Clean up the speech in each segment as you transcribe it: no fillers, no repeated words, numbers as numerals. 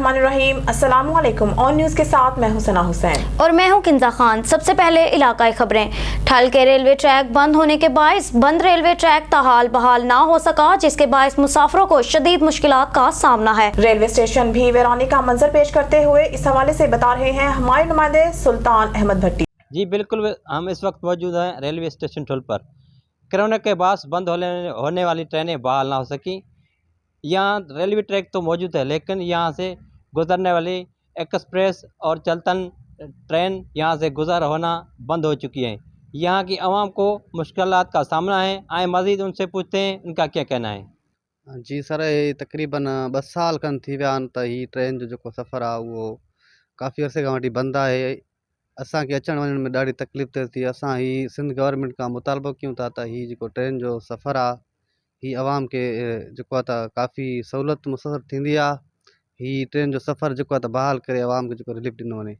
बिस्मिल्लाहिर्रहमानिर्रहीम। अस्सलाम वालेकुम। ऑन न्यूज़ के साथ मैं हूं सना हुसैन और मैं हूं किंजा खान। सबसे पहले इलाकाई खबरें। ठल के रेलवे ट्रैक बंद होने के बायस बंद रेलवे ट्रैक ताहाल बहाल ना हो सका, जिसके बायस मुसाफिरों को शदीद मुश्किलात का सामना है। रेलवे स्टेशन भी वीरानी का मंजर पेश करते हुए इस हवाले से बता रहे हैं हमारे नुमाइंदे सुल्तान अहमद भट्टी। जी बिल्कुल, हम इस वक्त मौजूद हैं रेलवे स्टेशन ठुल पर। कोरोना के बाद बंद होने वाली ट्रेनें बहाल ना हो सकी। यहाँ रेलवे ट्रैक तो मौजूद है, लेकिन यहाँ से गुजरने वाली एक्सप्रेस और चलतन ट्रेन यहाँ से गुजर होना बंद हो चुकी हैं। यहाँ की आवाम को मुश्किलात का सामना है। आए मज़ीद उनसे पूछते हैं उनका क्या कहना है। जी सर, ये तकरीबन 2 साल खन थी विया आहिनि त ही ट्रेन जो जेको सफ़र आहे उहो काफ़ी अरसे खां वठी बंदि आहे। असांखे अचण वञण में ॾाढी तकलीफ़ थिए थी। असां ही सिंध गवर्नमेंट खां मुतालबो कयूं था त ही जेको ट्रेन जो सफ़र आहे ही आवाम के जेको आहे त काफ़ी सहूलियत मुसर थींदी आहे। ही ट्रेन जो सफ़र जेको आहे त बहाल करे आवाम खे जेको रिलीफ ॾिनो वञे।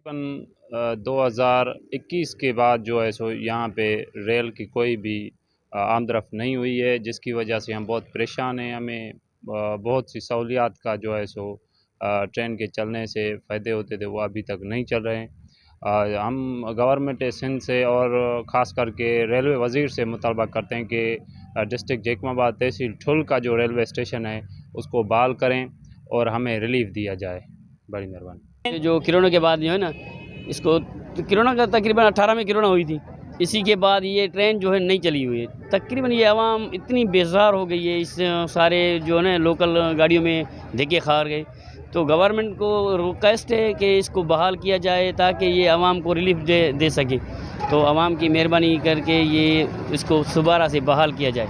तकरीबन 2021 के बाद जो है सो यहाँ पे रेल की कोई भी आमदरफ्त नहीं हुई है, जिसकी वजह से हम बहुत परेशान हैं। हमें बहुत सी सहूलियात का जो है सो ट्रेन के चलने से फ़ायदे होते थे, वो अभी तक नहीं चल रहे हैं। हम गवर्नमेंट सिंध से और ख़ास करके रेलवे वज़ीर से मुतालबा करते हैं कि डिस्ट्रिक्ट जैकमाबाद तहसील ठुल का जो रेलवे स्टेशन है उसको बहाल करें और हमें रिलीफ दिया जाए। बड़ी मेहरबानी। जो कोरोना के बाद जो है ना, इसको कोरोना का तकरीबन 18 में कोरोना हुई थी, इसी के बाद ये ट्रेन जो है नहीं चली हुई है। तकरीबन ये आवाम इतनी बेजार हो गई है, इस सारे जो है ना लोकल गाड़ियों में धक्के खा गए। तो गवर्नमेंट को रिक्वेस्ट है कि इसको बहाल किया जाए ताकि ये आवाम को रिलीफ दे सके। तो आवाम की मेहरबानी करके ये इसको दोबारा से बहाल किया जाए।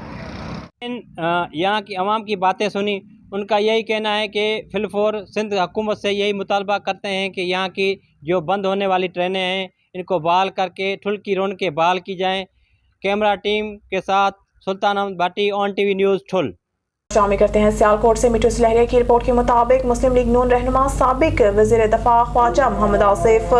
यहाँ की आवाम की बातें सुनी, उनका यही कहना है कि फिलफोर सिंध हुकूमत से यही मुतालबा करते हैं कि यहाँ की जो बंद होने वाली ट्रेनें हैं इनको बहाल करके ठुल की रौनकें बहाल की जाएँ। कैमरा टीम के साथ सुल्तान अहमद भट्टी, ऑन टीवी न्यूज़ ठुल। शामिल करते हैं सियालकोट से। मिट्टू लहरिया की रिपोर्ट के मुताबिक मुस्लिम लीग नून रहनुमा साबिक वज़ीर दफा ख्वाजा मोहम्मद आसिफ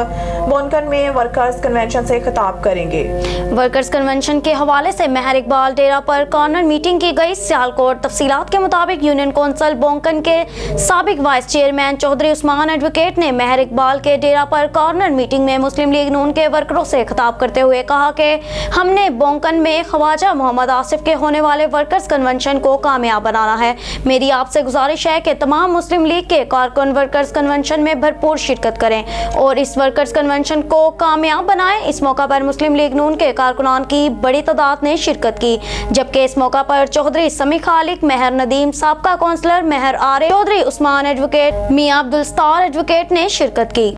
बोनकन में वर्कर्स कन्वेंशन से खिताब करेंगे। वर्कर्स कन्वेंशन के हवाले से महर इकबाल डेरा पर कॉर्नर मीटिंग की गई। सियालकोट तफसीलात के मुताबिक यूनियन कौंसिल बोनकन के साबिक vice chairman Chaudhry Usman advocate ने महर इकबाल के डेरा पर कॉर्नर मीटिंग में मुस्लिम लीग नून के वर्करों से खिताब करते हुए कहा कि हमने बोनकन में ख्वाजा मोहम्मद आसिफ के होने वाले वर्कर्स कन्वेंशन को कामयाब बनाना है। मेरी आपसे गुजारिश है कि तमाम मुस्लिम लीग के कारकुन वर्कर्स कन्वेंशन में भरपूर शिरकत करें और इस वर्कर्स कन्वेंशन को कामयाब बनाएं। इस मौका पर मुस्लिम लीग नून के कारकुनान की बड़ी तादाद ने शिरकत की, जबकि इस मौका पर चौधरी समी खालिक, महर नदीम, साबका काउंसलर महर आरिफ, चौधरी उस्मान एडवोकेट, मियां अब्दुल स्तार एडवोकेट ने शिरकत की।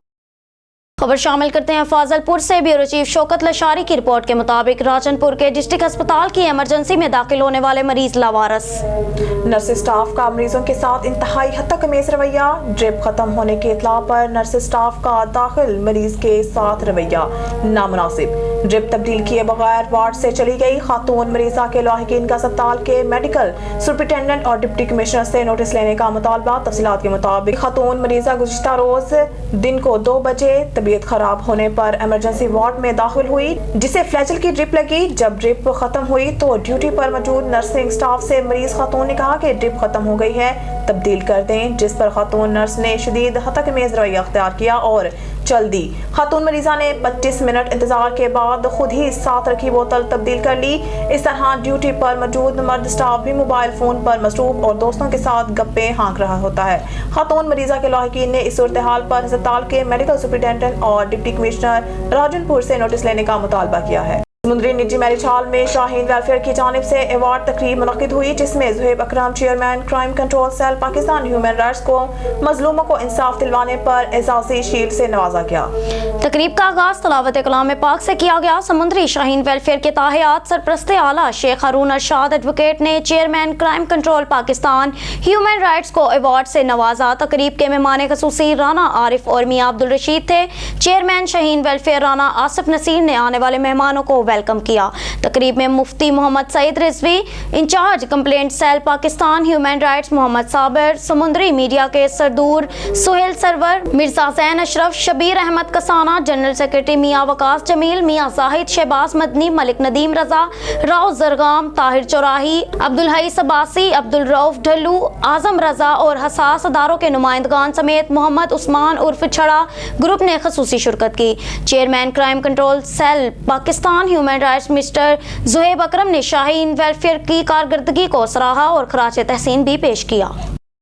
खबर शामिल करते हैं फाजलपुर से। ब्यूरो चीफ शौकत लशारी की रिपोर्ट के मुताबिक राजनपुर के डिस्ट्रिक्ट अस्पताल की इमरजेंसी में दाखिल होने वाले मरीज लावारस। नर्स स्टाफ का मरीजों के साथ इंतहाई हद तक कमीज रवैया। ड्रिप खत्म होने के इतला पर नर्स स्टाफ का दाखिल मरीज के साथ रवैया नामुनासिब। ड्रिप तब्दील किए बगैर वार्ड से चली गई खातून मरीजा के लाहिकीन का अस्पताल के मेडिकल सुपरिटेंडेंट और डिप्टी कमिश्नर से नोटिस लेने का मुतालबा। तफसीलात के मुताबिक खातून मरीजा गुज़िश्ता रोज दिन को 2 बजे तबीयत खराब होने पर इमरजेंसी वार्ड में दाखिल हुई, जिसे फ्लैजल की ड्रिप लगी। जब ड्रिप खत्म हुई तो ड्यूटी पर मौजूद नर्सिंग स्टाफ से मरीज खातून ने कहा कि ड्रिप खत्म हो गई है, तब्दील कर दें, जिस पर खातून नर्स ने शदीद हतकमेज़ रवैया अख्तियार किया और चल दी। खातून मरीजा ने 25 मिनट इंतजार के बाद खुद ही साथ रखी बोतल तब्दील कर ली। इस तरह ड्यूटी पर मौजूद मर्द स्टाफ भी मोबाइल फोन पर मसरूफ और दोस्तों के साथ गप्पे हाँक रहा होता है। खातून मरीजा के लाहिकीन ने इस सूरत हाल पर अस्पताल के मेडिकल सुपरिटेंडेंट और डिप्टी कमिश्नर राजनपुर से नोटिस लेने का मुतालबा किया है। समुद्री निजी मैरिज हॉल में शाहीन वेलफेयर की जानिब से अवार्ड तकरीब मुनक्किद हुई, जिसमें Zuhaib Akram chairman crime control cell Pakistan human rights को मजलूमों को इंसाफ दिलवाने पर एजाज़ी शील्ड से नवाजा गया। तकरीब का आगाज तलावत कलाम पाक से किया गया। समुद्री शाहीन वेलफेयर के ताहियात सरपरस्त आला शेख हारून अरशाद एडवोकेट ने chairman crime control Pakistan human rights को अवार्ड से नवाजा। तकरीब के मेहमान खसूसी राना आरिफ और मियां अब्दुल रशीद थे। चेयरमैन शाहीन वेलफेयर राना आसिफ नसीर ने आने वाले मेहमानों को वेलकम किया। तकरीब में Mufti Mohammad Saeed Rizvi, incharge complaint cell Pakistan, human rights Mohammad Sabir, समुद्री मीडिया के सरदूर सुहेल सरवर, मिर्जा जैन अशरफ, शबीर अहमद कसाना, जनरल सेक्रेटरी मियाँ वकास जमील, मियाँ जाहिद, शहबाज मदनी, मलिक नदीम रजा, राव जरगाम, ताहिर चौराही, अब्दुल हई सबासी, अब्दुल रऊफ ढल्लू, आजम रजा और हसास अदारों के नुमाइंदगान समेत मोहम्मद उस्मान उर्फ छड़ा ग्रुप ने खसूसी शिरकत की। Chairman crime control cell Pakistan human rights mister Zuhaib Akram ने शाहीन वेलफेयर की कारकर्दगी को सराहा और खराज तहसीन भी पेश किया।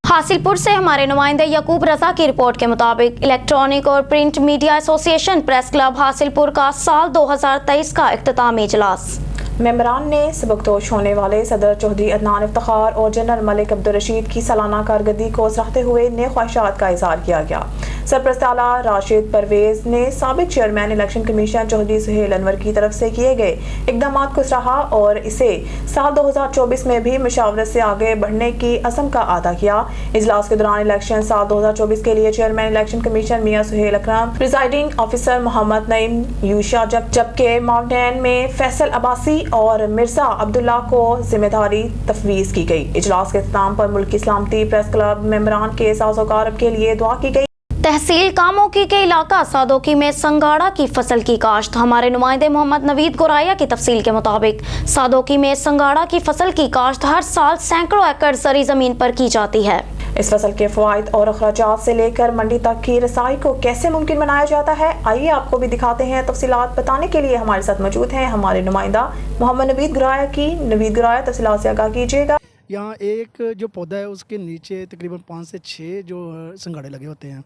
हासिलपुर से हमारे नुमाइंदे यकूब रजा की रिपोर्ट के मुताबिक इलेक्ट्रॉनिक और print media association press club Hasilpur का साल 2023 का इख्तितामी इजलास। मेंबरान ने सबकदोश होने वाले सदर चौधरी अदनान इफ्तिखार और जनरल मलिक अब्दुल रशीद की सालाना कारकर्दगी को सराहते हुए नेक ख्वाहिशात का इजहार किया गया। सरपरस्त आला राशिद परवेज ने साबिक chairman election commission Chaudhry Suhail Anwar की तरफ से किए गए इकदाम को सराहा और इसे साल 2024 में भी मशावरत से आगे बढ़ने की अज़म का अदा किया। इजलास के दौरान इलेक्शन साल 2024 के लिए चेयरमैन इलेक्शन कमीशन मियाँ सुहेल अकरम, प्रिजाइडिंग ऑफिसर मोहम्मद नईम यूशा, जबकि माउंटेन में फैसल अब्बासी और मिर्जा अब्दुल्ला को जिम्मेदारी तफवीज़ की गई। इजलास के इख्तिताम पर मुल्क की सलामती प्रेस क्लब मेंबरान के साज़ोकार के लिए दुआ की गई। तहसील कामोकी के इलाका सादोकी में संगाड़ा की फसल की काश्त। हमारे नुमाइंदे मोहम्मद नवीद गोराया की तफसील के मुताबिक सादोकी में संगाड़ा की फसल की काश्त हर साल सैकड़ों एकड़ सरी जमीन पर की जाती है। इस फसल के फ़वाइद और अखराजात से लेकर मंडी तक की रसाई को कैसे मुमकिन बनाया जाता है, आइए आपको भी दिखाते हैं। तफसीलात बताने के लिए हमारे साथ मौजूद हैं हमारे नुमाइंदा मोहम्मद नवीद गुराया की। नवीद गुराया, तफसीलात से आगाह कीजिएगा। यहाँ एक जो पौधा है उसके नीचे तकरीबन 5 से 6 जो संगाड़े लगे होते हैं।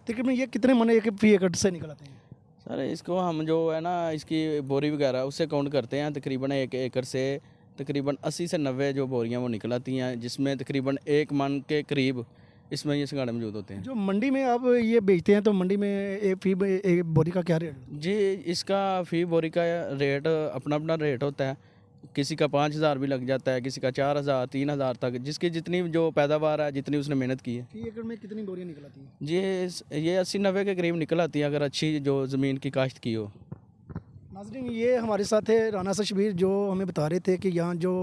तकरीबन ये कितने मन एक फी एकड़ से निकल आते हैं? सर इसको हम जो है ना इसकी बोरी वगैरह उससे काउंट करते हैं। तकरीबन 1 एकड़ से तकरीबन 80 से 90 जो बोरियां वो निकल आती हैं, जिसमें तकरीबन 1 मन के करीब इसमें ये संगाड़े मौजूद होते हैं। जो मंडी में आप ये बेचते हैं तो मंडी में एक बोरी का क्या रेट? जी इसका फ़ी बोरी का रेट अपना अपना रेट होता है। किसी का 5,000 भी लग जाता है, किसी का 4,000 3,000 तक, जिसकी जितनी जो पैदावार है, जितनी उसने मेहनत की है। फी एकड़ में कितनी बोरियां निकल आती हैं? जी ये 80-90 के करीब निकल आती है अगर अच्छी जो ज़मीन की काश्त की हो। नाज़रीन, ये हमारे साथ है राना शबीर जो हमें बता रहे थे कि यहाँ जो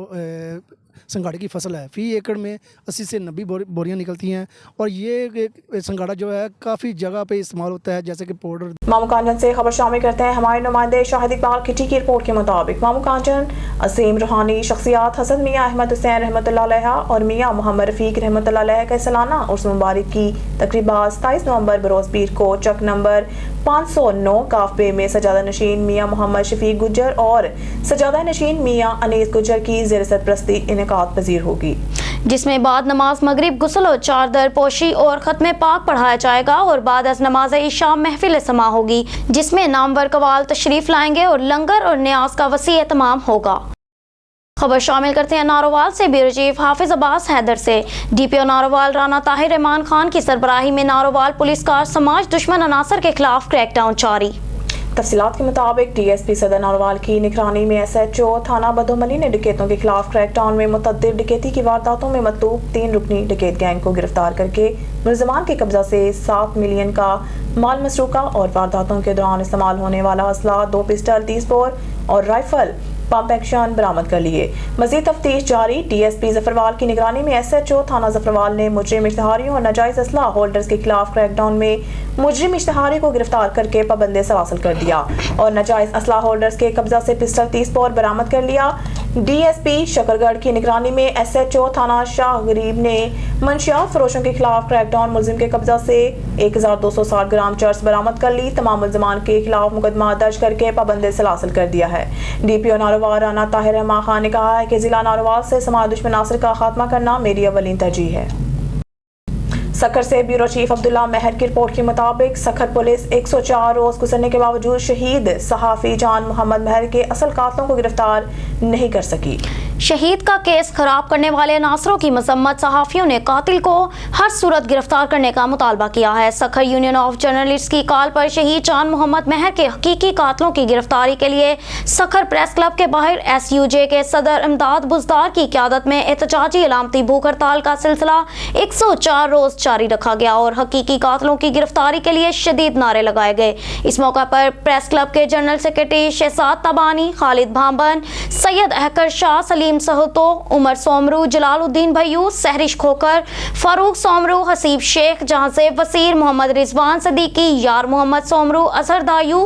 संगाड़े की फसल है फ़ी एकड़ में 80 से 90 बोरियां निकलती हैं और ये संगाड़ा जो है काफ़ी जगह पे इस्तेमाल होता है, जैसे कि पाउडर। मामू कांचन से खबर शामिल करते हैं हमारे नुमाइंदे शाहिद इकबाल किटी की रिपोर्ट के मुताबिक मामू कांचन असीम रूहानी शख्सियात हसन मियाँ अहमद हुसैन रहमतुल्लाह अलैह और मियाँ मोहम्मद रफ़ीक रहमतुल्लाह अलैह का सालाना उर्स मुबारक की तकरीबा 27 नवंबर बरोज़ पीर को चक नंबर 509 काफबे में सजादा नशीन मियाँ मोहम्मद शफीक गुज्जर और सजादा नशीन मियाँ अनीस गुज्जर की ज़ेर सरपरस्ती इनेकाद पजीर होगी, जिसमें बाद नमाज मगरिब गुस्ल और चादर पोशी और खत्म पाक पढ़ाया जाएगा और बाद अज नमाज इशा महफिल समा होगी, जिसमें नामवर कवाल तशरीफ लाएंगे और लंगर और न्याज का वसी एहतमाम होगा। खबर शामिल करते हैं नारोवाल से ब्यूरो चीफ हाफिज अब्बास हैदर से। डीपीओ नारोवाल राना ताहिर रहमान खान की सरबराही में नारोवाल पुलिस का समाज दुश्मन अनासर के खिलाफ क्रैकडाउन जारी। तफसीलात के मुताबिक डीएसपी सदर नारोवाल की निगरानी में SHO थाना बदोमनी ने डकैतों के खिलाफ क्रैकडाउन में मुतअद्दिद डकैती की वारदातों में मतलूब 3 रुकनी डकैत गैंग को गिरफ्तार करके मुलजमान के कब्जा से 7 मिलियन का माल मसरूका और वारदातों के दौरान इस्तेमाल होने वाला असला 2 पिस्टल 30 बोर और राइफल पंप एक्शन बरामद कर लिए। मजीद तफ्तीश जारी। डीएसपी जफरवाल की निगरानी में SHO थाना जफरवाल ने मुजरिम इश्तहारियों और नाजायज असला होल्डर्स के खिलाफ क्रैकडाउन में मुजरिम इश्तहारी को गिरफ्तार करके पाबंदी से हासिल कर दिया और नाजायज असला होल्डर्स के कब्जा से पिस्टल 30 बोर बरामद कर लिया। डीएसपी शकरगढ़ की निगरानी में SHO थाना शाह गरीब ने मंशियात फरोशों के खिलाफ क्रैकडाउन मुलजिम के कब्जा से 1260 ग्राम चर्स बरामद कर ली। तमाम मुलजमान के खिलाफ मुकदमा दर्ज करके पाबंदी से हासिल कर दिया है। डीपीओ नारोवाल राना ताहिर रहमान खान ने कहा है कि जिला नारोवाल से समाज दुश्मन अनासर का खात्मा करना मेरी अवलीन तरजीह है। सखर से ब्यूरो चीफ अब्दुल्ला महर की रिपोर्ट के मुताबिक सखर पुलिस 104 रोज गुजरने के बावजूद शहीद सहाफ़ी जान मोहम्मद महर के असल कातलों को गिरफ्तार नहीं कर सकी। शहीद का केस खराब करने वाले अनासरों की मजम्मत सहाफ़ियों ने कातिल को हर सूरत गिरफ्तार करने का मुतालबा किया है। सखर यूनियन ऑफ जर्नलिस्ट की कॉल पर शहीद जान मोहम्मद महर के हकीकी कातलों की गिरफ्तारी के लिए सखर प्रेस क्लब के बाहर SUJ के सदर इमदाद बुजदार की क़यादत में एहतजाजी अलामती भूख हड़ताल का सिलसिला 104 रोज जारी रखा गया और हकीकी कातिलों की गिरफ्तारी के लिए शदीद नारे लगाए गए। इस मौका पर प्रेस क्लब के जनरल सेक्रेटरी शहजाद तबानी, खालिद भांबन, सैयद अहकर शाह, सलीम सहतो, उमर सोमरू, जलालुद्दीन भैयू, सहरिश खोकर, फारूक सोमरू, हसीब शेख, जहांजेब वसीर, मोहम्मद रिजवान सदीकी, यार मोहम्मद सोमरू, अजहर दायू,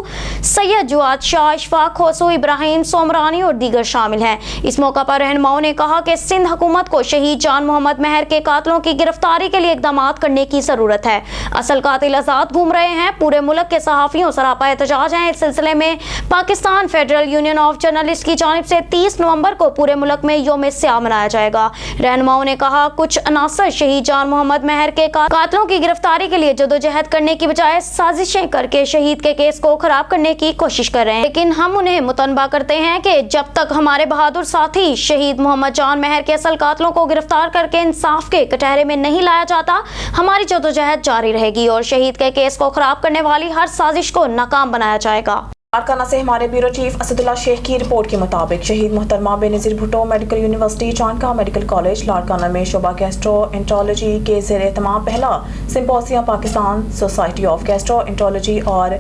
सैयद जुआद शाह, इशफाक खोसू, इब्राहिम सोमरानी और दीगर शामिल हैं। इस मौका पर रहनुमाओं ने कहा कि सिंध हुकूमत को शहीद जान मोहम्मद महर के कातिलों की गिरफ्तारी के लिए इकदाम करने की ज़रूरत है। असल कातिल आज़ाद घूम रहे हैं। पूरे मुल्क के सहाफ़ियों सरापा एहतजाज हैं। इस सिलसिले में Pakistan federal union of journalist की जानिब से 30 नवंबर को पूरे मुल्क में यौम स्याह मनाया जाएगा। रहनुमाओं ने कहा, कुछ अनासर शहीद जान मोहम्मद महर के कातिलों की गिरफ्तारी के लिए जदोजहद करने की बजाय साजिशें करके शहीद के केस को खराब करने की कोशिश कर रहे हैं, लेकिन हम उन्हें मुतनबा करते हैं कि जब तक हमारे बहादुर साथी शहीद मोहम्मद जान महर के असल कातिलों को गिरफ्तार करके इंसाफ के कटहरे में नहीं लाया जाता, हमारी जदोजहद जारी रहेगी और शहीद के केस को खराब करने वाली हर साजिश को नाकाम बनाया जाएगा। लाड़काना से हमारे ब्यूरो चीफ असदुल्ला शेख की रिपोर्ट के मुताबिक Shaheed Mohtarma Benazir Bhutto medical university, Chandka medical college Larkana में शोबा गैस्ट्रोएंटरोलॉजी के ज़ेर एहतमाम पहला symposium Pakistan society of gastroenterology और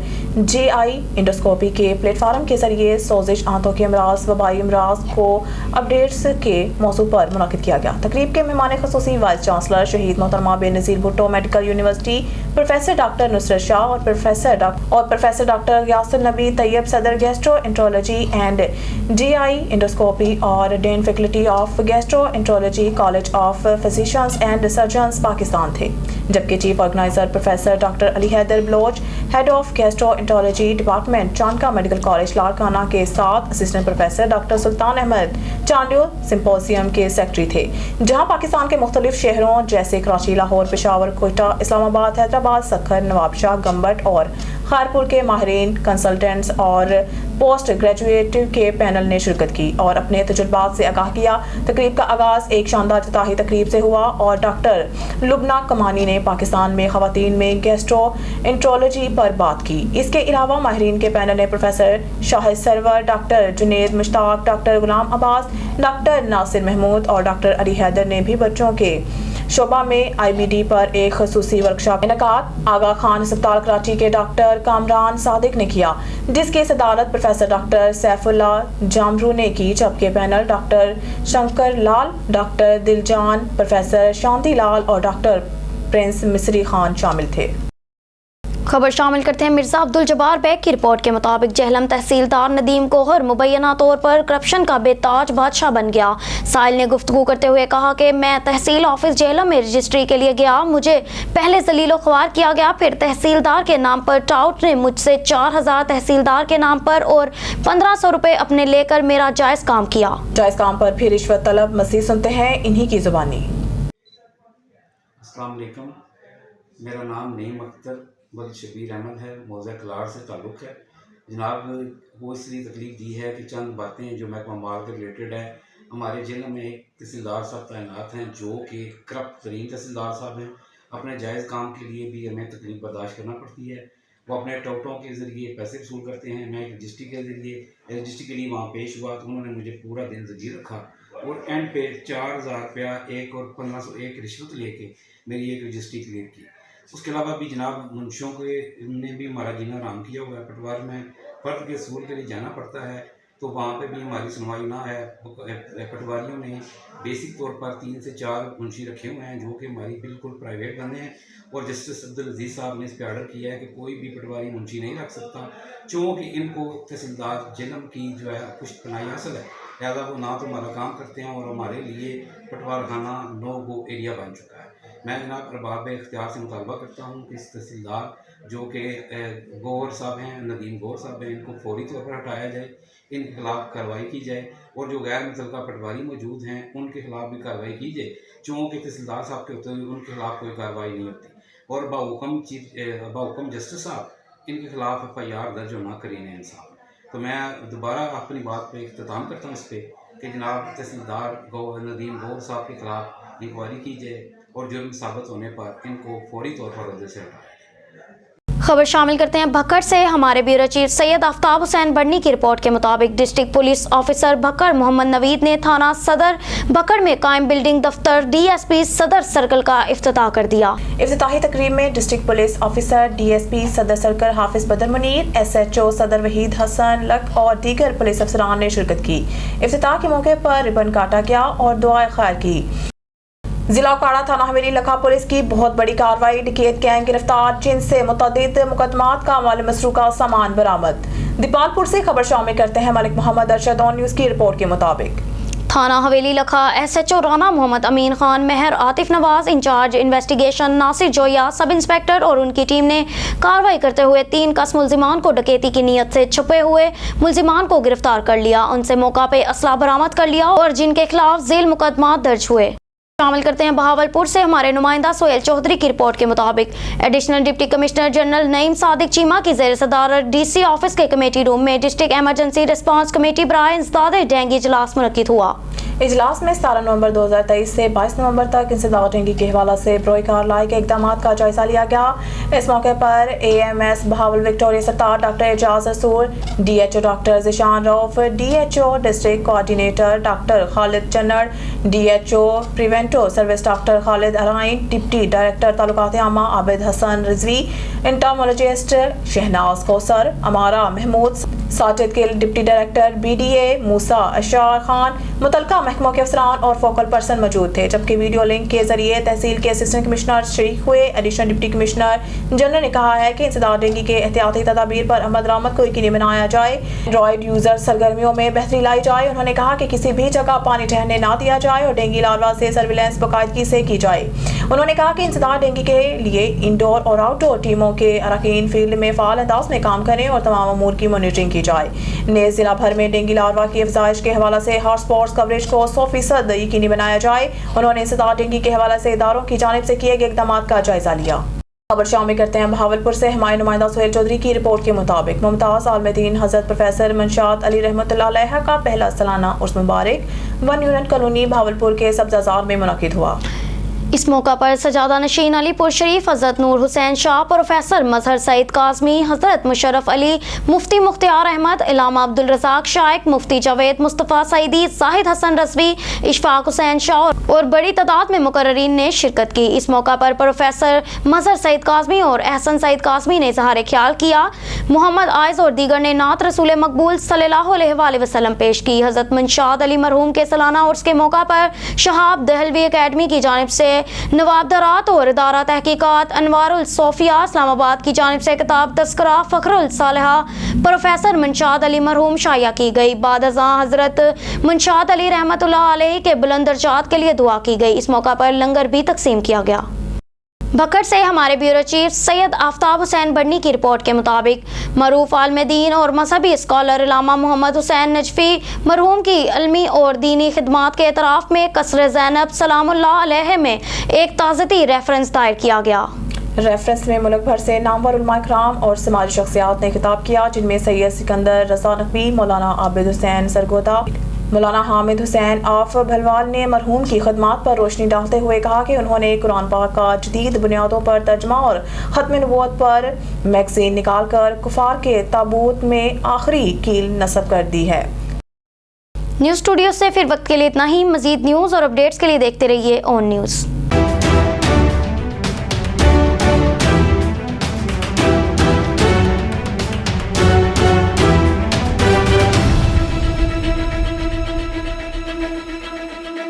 JI इंडोस्कोपी के प्लेटफार्म के जरिए सोजिश, आंतों के अमराज, वबाई अमराज को अपडेट्स के मौजू पर मुनाकिद किया गया। तकरीब के मेहमान खुसूसी vice chancellor Shaheed Mohtarma Benazir Bhutto medical university professor doctor Nusrat Shah और प्रोफेसर डॉक्टर यासिर नबी तैयब, सदर गैस्ट्रोएंटरोलॉजी एंड JI इंडोस्कोपी और dean faculty of gastroenterology college of physicians and surgeons Pakistan थे, जबकि chief organiser professor doctor Ali Haider Baloch, head of gastroenterology department Chandka medical college Larkana के साथ assistant professor doctor Sultan Ahmed Chandio symposium के secretary थे, जहां पाकिस्तान के मुख्तलिफ शहरों जैसे कराची, लाहौर, पेशावर, कोयटा, इस्लामाबाद, हैदराबाद, सखर, नवाबशाह, गम्बट और खारपुर के माहिरीन, कंसल्टेंट्स और पोस्ट ग्रेजुएट के पैनल ने शिरकत की और अपने तजुर्बात से आगाह किया। तकरीब का आगाज़ एक शानदार इफ्तिताही तकरीब से हुआ और डॉक्टर लुबना कमानी ने पाकिस्तान में ख़वातीन में गैस्ट्रोएंटरोलॉजी पर बात की। इसके अलावा माहिरीन के पैनल ने professor Shahid Sarwar, doctor Junaid Mushtaq, doctor Ghulam Abbas, doctor Nasir Mahmood और डॉक्टर अली हैदर ने भी बच्चों के शोबा में IBD पर एक खसूसी वर्कशॉप इनेकाद आगा खान अस्पताल कराची के डॉक्टर कामरान सादिक ने किया, जिसकी सदारत प्रोफेसर डॉक्टर सैफुल्ला जामरू ने की, जबकि panel doctor Shankar Lal, doctor दिलजान, professor शांति लाल और डॉक्टर प्रिंस मिस्री खान शामिल थे। खबर शामिल करते हैं मिर्जा अब्दुल जब्बार बेग की रिपोर्ट के मुताबिक जहलम तहसीलदार नदीम कोहर मुबैना तौर पर करप्शन का बेताज बादशाह बन गया। साहिल ने गुफ्तगू करते हुए कहा कि मैं तहसील ऑफिस जहलम में रजिस्ट्री के लिए गया, मुझे पहले जलीलो ख्वार किया गया, फिर तहसीलदार के नाम पर टाउट ने मुझसे 4000 तहसीलदार के नाम पर और 1500 रुपये अपने लेकर मेरा जायज़ काम किया। जायज़ काम पर फिर रिश्वत तलब मज़ीद सुनते हैं इन्हीं की ज़ुबानी। अस्सलाम वालेकुम, मेरा नाम नईम अख्तर बल शबीर अहमद है, मौज़ा कलार से ताल्लुक़ है। जनाब वो इसलिए तकलीफ़ दी है कि चंद बातें जो महकमा माल के रिलेटेड है, हमारे ज़िले में एक तहसीलदार साहब तैनात हैं जो कि करप्ट तरीन तहसीलदार साहब हैं। अपने जायज़ काम के लिए भी हमें तकलीफ़ बर्दाश्त करना पड़ती है। वो अपने टोटों के ज़रिए पैसे वसूल करते हैं। मैं एक रजिस्ट्री के लिए वहाँ पेश हुआ तो उन्होंने मुझे पूरा दिन जगीर रखा और एंड पे 4000 रुपया एक और 1500 एक रिश्वत लेके मेरी एक रजिस्ट्री क्लियर की। उसके अलावा भी जनाब मुंशियों के ने भी हमारा जीना आराम किया हुआ है। पटवार में फ़र्द के असूल के लिए जाना पड़ता है तो वहाँ पे भी हमारी सुनवाई ना है। पटवारियों ने बेसिक तौर पर 3 से 4 मुंशी रखे हुए हैं जो कि हमारी बिल्कुल प्राइवेट बंदे हैं और जस्टिस अब्दुल अजीज़ साहब ने इस पर आर्डर किया है कि कोई भी पटवारी मुंशी नहीं रख सकता, चूँकि इनको तहसीलदार जिलम की जो है कुछ पनाही हासिल है, लिहाजा वो ना तो हमारा काम करते हैं और हमारे लिए पटवार खाना नो गो एरिया बन चुका है। मैं जनाब अरबाब इख्तियार से मुतालबा करता हूँ कि इस तहसीलदार जो कि गौहर साहब हैं, नदीम गौहर साहब हैं, इनको फौरी तौर पर हटाया जाए, इनके खिलाफ कार्रवाई की जाए और जो गैर मुतल्लका पटवारी मौजूद हैं उनके खिलाफ भी कार्रवाई की जाए, चूँकि तहसीलदार साहब के होते हुए उनके खिलाफ कोई कार्रवाई नहीं होती और बाहुकम जस्टिस साहब इनके खिलाफ FIR दर्ज होना करीने इंसाफ। तो मैं दोबारा अपनी बात पर इख्तिताम करता हूँ इस पर कि जनाब तहसीलदार नदीम गौहर साहब के खिलाफ इंक्वायरी की जाए और जुर्म साबित होने पर इनको फौरी तौर पर अहदे से हटाया। खबर शामिल करते हैं भक्कड़ से। हमारे ब्यूरो चीफ सैयद आफ्ताब हुसैन बड़नी की रिपोर्ट के मुताबिक district police officer Bhakkar Mohammad Naveed ने थाना सदर भक्कड़ में कायम बिल्डिंग दफ्तर डीएसपी सदर सर्कल का इफ्तिताह कर दिया। इफ्तिताही तकरीब में डिस्ट्रिक्ट पुलिस ऑफिसर डीएसपी सदर सर्कल हाफिज बदर मुनीर, एसएचओ सदर वहीद हसन लक और दीगर पुलिस अफसरान ने शिरकत की। इफ्तिताह के मौके पर रिबन काटा गया और दुआए खैर की। जिला काड़ा थाना हवेली लखा पुलिस की बहुत बड़ी कार्रवाई, डकैत गैंग गिरफ्तार, जिनसे मुतअद्दिद मुकदमात का माल मसरूका सामान बरामद। दीपालपुर से खबर शामिल करते हैं मलिक मोहम्मद अरशद ऑन न्यूज़ की रिपोर्ट के मुताबिक। थाना Haveli Lakha SHO Rana Mohammad Amin Khan, Mehr Atif Nawaz, incharge investigation Nasir Joya, sub inspector और उनकी टीम ने कार्रवाई करते हुए 3 कस मुल्जिमान को डकैती की नीयत से छुपे हुए मुल्जिमान को गिरफ्तार कर लिया। उनसे मौका पे असला बरामद कर लिया और जिनके खिलाफ जेल मुकदमा दर्ज हुए। शामिल करते हैं बहावलपुर से हमारे नुमाइंदा सोहेल चौधरी की रिपोर्ट के मुताबिक additional deputy commissioner general Naeem Sadiq Cheema की ज़ेर सदारत डीसी ऑफिस के कमेटी रूम में डिस्ट्रिक्ट एमरजेंसी रिस्पांस कमेटी बराए इंसदाद डेंगू इजलास मुनक्किद हुआ। इजलास में 17 नवंबर 2023 से 22 नवंबर तक इंसदाद डेंगू के हवाले से बरोए कारलाई के इकदाम का जायजा लिया गया। इस मौके पर एएमएस बहावल विक्टोरिया सरतार doctor Ejaz Rasool, DHO doctor Zeeshan Rauf, DHO district coordinator doctor Khalid Channar, DHO preventive service doctor Khalid Arain, deputy director तालुकात आमा Abid Hasan Rizvi, entomologist Shahnaz Kausar, Amara Mahmood, Sajid Gill, deputy director BDA Musa Ashar Khan, मुतलका महकमों के अफसरान और फोकल पर्सन मौजूद थे। जबकि वीडियो लिंक के जरिए तहसील के असिस्टेंट कमिश्नर शरीक हुए। एडिशनल डिप्टी कमिश्नर जनरल ने कहा है कि इंसदाद डेंगू के एहतियाती तदाबीर पर अमल दरामद को यकीनी बनाया जाए, एंड्रॉइड यूजर सरगर्मियों में बेहतरी लाई जाए। उन्होंने कहा कि किसी भी जगह पानी ठहरने ना दिया जाए और डेंगू लार्वा से सर्विलेंस बाकायदगी से की जाए। उन्होंने कहा कि इंसदाद डेंगू के लिए इंडोर और आउटडोर टीमों के अरकान फील्ड में फाल अंदाज में काम करें और तमाम अमूर की मॉनिटरिंग की जाए। नेज़ जिला भर में डेंगू लार्वा की अफजाइश के हवाले से हॉटस्पॉट्स कवरेज को 100% यकीनी बनाया जाए। उन्होंने इंसदाद डेंगू के हवाले से इदारों की जानिब से किए गए इक़दाम का जायजा लिया। खबर शामिल करते हैं बहावलपुर से हमारे नुमाइंदा सोहेल चौधरी की रिपोर्ट के मुताबिक मुमताज़ आलमदीन हज़रत प्रोफेसर मंशात अली रहमतुल्लाह अलैह का पहला सालाना उर्स मुबारक 1 यूनिट कॉलोनी बहावलपुर के सब्ज़ाज़ार में मुनक़िद हुआ। इस मौका पर सजादा नशीन अलीपुर शरीफ, हज़रत नूर हुसैन शाह, प्रोफेसर मजहर सईद काज़मी, हज़रत मुशर्रफ अली, मुफ्ती मुख्तियार अहमद, इलामा अब्दुल रज़ाक शाइक, मुफ्ती जावेद मुस्तफ़ा सईदी, जाहिद हसन रज़वी, इशफाक हुसैन शाह और बड़ी तादाद में मुकर्ररीन ने शिरकत की। इस मौका पर प्रोफेसर मजहर सईद काज़मी और अहसन सईद काज़मी ने इज़हार ख्याल किया। मोहम्मद आयज़ और दीगर ने नात रसूल मकबूल सल्लल्लाहु अलैहि वसल्लम पेश की। हज़रत मुंशाद अली मरहूम के सालाना उर्स के मौका पर शहाब दहलवी अकेडमी की जानिब से नवाबदारात और इदारा तहकीकात अनवारुल सोफिया इस्लामाबाद की जानिब से किताब तस्करा फ़खरुल सालिहा प्रोफेसर मुंशाद अली मरहूम शाया की गई। बाद अज़ां हज़रत मुंशाद अली रहमतुल्लाह अलैह के बुलंद दर्जात के लिए दुआ की गई। इस मौका पर लंगर भी तकसीम किया गया। भक्कड़ से हमारे ब्यूरो चीफ सैयद आफ्ताब हुसैन बड़नी की रिपोर्ट के मुताबिक मरूफ आलमदीन और मजहबी स्कॉलर इलामा मोहम्मद हुसैन नजफी मरहूम की इल्मी और दीनी खिदमात के एतराफ़ में कसर ज़ैनब सलामुल्लाह अलैह में एक ताज़ती रेफरेंस दायर किया गया। रेफरेंस में मुल्क भर से नामवर उलमा इकराम और समाजी शख्सियात ने खिताब किया, जिनमें सैयद सिकंदर रज़ा नकवी, मौलाना आबिद हुसैन सरगोदा, मौलाना हामिद हुसैन आफ भलवाल ने मरहूम की खदमात पर रोशनी डालते हुए कहा कि उन्होंने कुरान पाक का जदीद बुनियादों पर तर्जमा और ख़त्म नबूवत पर मैगज़ीन निकाल कर कुफार के ताबूत में आखिरी कील नस्ब कर दी है। न्यूज़ स्टूडियो से फिर वक्त के लिए इतना ही। मज़ीद न्यूज़ और अपडेट्स के लिए देखते रहिए ऑन न्यूज़।